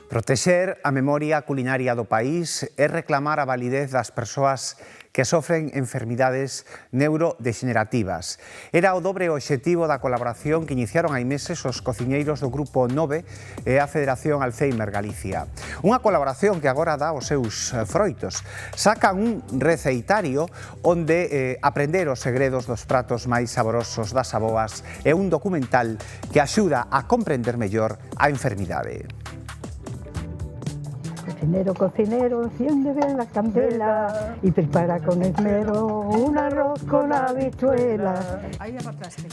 Protexer a memoria culinaria do país é reclamar a validez das persoas que sofren enfermidades neurodegenerativas. Era o dobre obxectivo da colaboración que iniciaron hai meses os cociñeiros do Grupo 9 e a Federación Alzheimer Galicia. Unha colaboración que agora dá os seus froitos. Sacan un receitario onde aprender os segredos dos pratos máis saborosos das avoas e un documental que axuda a comprender mellor a enfermidade. Cocinero, cocinero, enciende bien la candela y prepara con esmero un arroz con habichuela.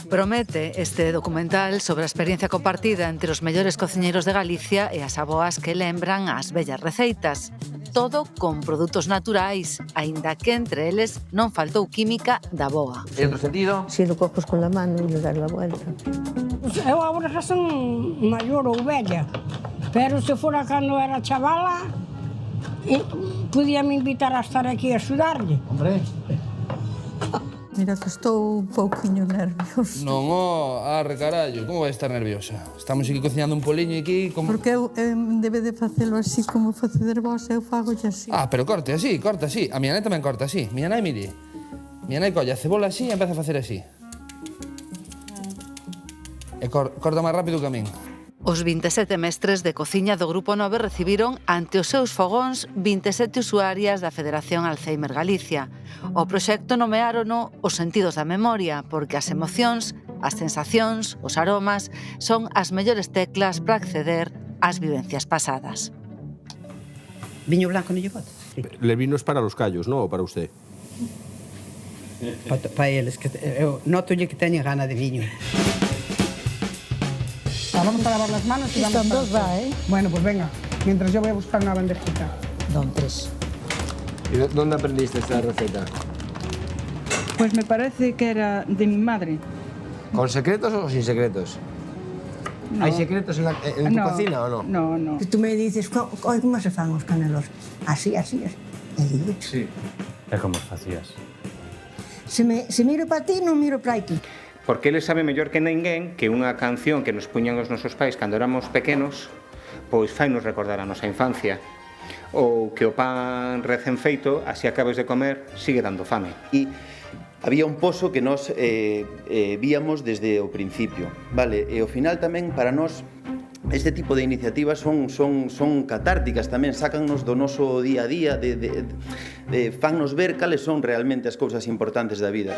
Promete este documental sobre a experiencia compartida entre os mellores cociñeiros de Galicia e as avoas que lembran as vellas receitas. Todo con produtos naturais, aínda que entre eles non faltou química da boa. En outro sentido? Si lo coges con la mano y le das la vuelta. Eu agora xa son maior ou vella, pero se fora cando era chavala, podíame invitar a estar aquí a axudarlle. Hombre. Mira que estou un pouquiño nerviosa. Non, arre carallo, como vai estar nerviosa? Estamos aquí cociñando un poliño aquí como... Porque eu debe de facelo así como facer vos, eu fago así. Ah, pero corta así. A miña nai tamén corta así. Miña nai, mire. Miña nai colla a cebola así e empeza a facer así. E corta máis rápido que a min. Os 27 mestres de cociña do Grupo 9 recibiron ante os seus fogóns 27 usuarias da Federación Alzheimer Galicia. O proxecto nomeárono os sentidos da memoria, porque as emocións, as sensacións, os aromas son as mellores teclas para acceder ás vivencias pasadas. Viño blanco no lle bote? El vino es para los callos, ¿no? ¿O para usted? Para eles, que eu notolle que teñen gana de viño. Vamos a lavar las manos y vamos Son dos hacer. va, ¿eh? Bueno, pues venga, mientras yo voy a buscar una bandejita. Don tres. ¿Y dónde aprendiste esta receta? Pues me parece que era de mi madre. ¿Con secretos o sin secretos? No. ¿Hay secretos en tu cocina o no? No, no. Tú me dices, como se fan os canelos? Así, así, así. E digo, Sí. É como os facías. se miro para ti, non miro para aquí. Porque ele sabe mellor que ninguén que unha canción que nos puñan os nosos pais cando éramos pequenos, pois fainos recordar a nosa infancia. Ou que o pan recén feito, así acabes de comer, sigue dando fame. E había un pozo que nos víamos desde o principio, vale? E ao final tamén para nós este tipo de iniciativas son catárticas tamén, sácannos do noso día a día, fannos ver cales son realmente as cousas importantes da vida.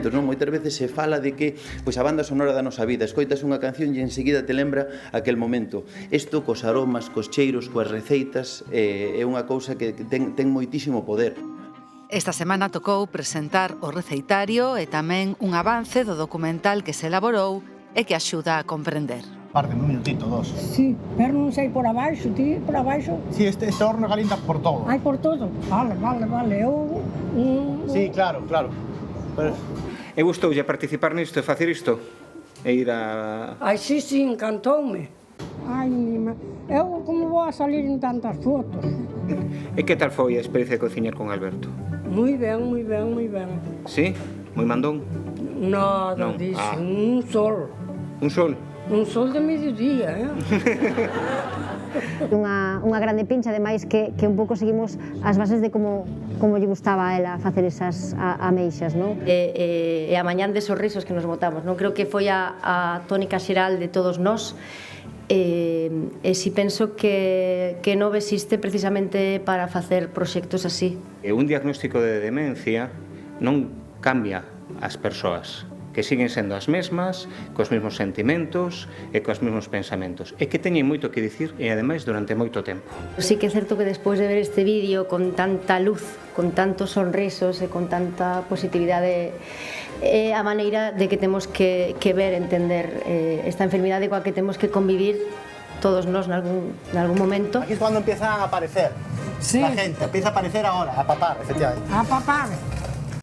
Entón, moitas veces se fala de que pois a banda sonora da nosa vida, escoitas unha canción e enseguida te lembra aquel momento. Isto cos aromas, cos cheiros, coas receitas, é unha cousa que ten moitísimo poder. Esta semana tocou presentar o receitario e tamén un avance do documental que se elaborou e que axuda a comprender. Parte, un minutito, dos. Sí, pero non sei por abaixo, ti por abaixo. Sí, este horno calienta por todo. Ai, por todo. Vale. Eu... Sí, claro. Pero... E gustoulle participar nisto e facer isto? E ir a... Ai, sí, encantoume. Ai, eu como vou a salir en tantas fotos. E que tal foi a experiencia de cociñar con Alberto? Moi ben. Sí? Moi mandón? Nada disso, un sol. Un sol? Un sol de mediodía, Unha grande pincha, ademais, que un pouco seguimos as bases de como lle gustaba a ela facer esas ameixas, non? E a mañán de sorrisos que nos botamos, non? Creo que foi a tónica xeral de todos nós, e si penso que non existe precisamente para facer proxectos así. Un diagnóstico de demencia non cambia as persoas, que siguen sendo as mesmas, cos mesmos sentimentos e cos mesmos pensamentos, e que teñen moito que dicir e ademais durante moito tempo. Sí que é certo que despois de ver este vídeo con tanta luz, con tantos sonrisos e con tanta positividade, é a maneira de que temos que ver, entender esta enfermidade coa que temos que convivir todos nós nalgún momento. Aquí es cuando empieza a aparecer la gente, empieza a aparecer ahora, a papar, efectivamente. A papar.